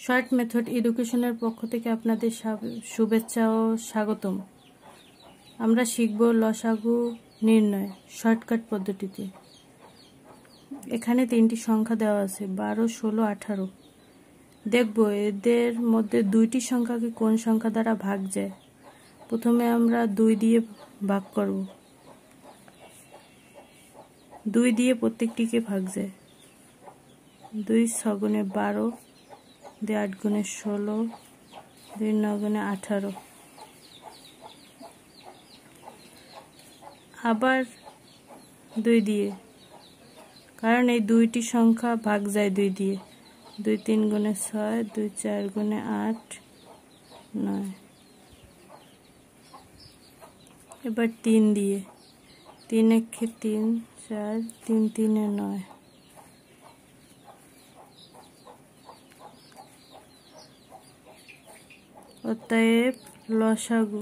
Short method এডুকেশনের পক্ষ থেকে আপনাদের শুভেচ্ছা ও স্বাগতম। আমরা শিখব লসাগু নির্ণয় শর্টকাট পদ্ধতিতে। এখানে 3টি সংখ্যা দেওয়া আছে 12, 16, 18। দেখব এদের মধ্যে 2টি সংখ্যাকে কোন সংখ্যা দ্বারা ভাগ যায়। প্রথমে আমরা 2 দিয়ে ভাগ করব। 2 দিয়ে প্রত্যেকটিকে ভাগ যায়। 2 6 গুণে 12, 2 8 গুণে 16, 2 9 গুণে 18। আবার 2 দিয়ে, কারণ এই 2টি সংখ্যা ভাগ যায় 2 দিয়ে। 2 3 গুণে 6, 2 4 গুণে 8, 9। এবার 3 দিয়ে, 3 1 3, 4, 3 3 9। অতএব লসাগু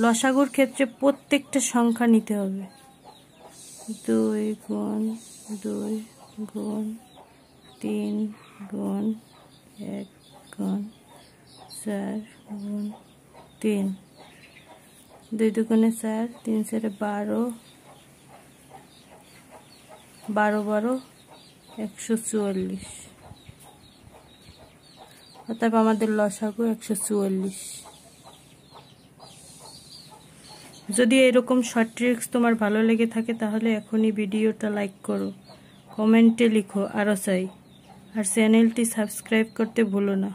লসাগুর ক্ষেত্রে প্রত্যেকটা সংখ্যা নিতে হবে। 2 গুণ 2 গুণ 3 গুণ 1 গুণ 4 গুণ 3। 2 দুগুণে 4, 3 4 12, 12 12 144। অতএব আমাদের লসাগু 144। যদি এরকম শর্ট ট্রিক্স তোমার ভালো লেগে থাকে তাহলে এখনই ভিডিওটা লাইক করো, কমেন্টে লিখো আরও চাই, আর চ্যানেলটি সাবস্ক্রাইব করতে ভুলো না।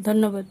ধন্যবাদ।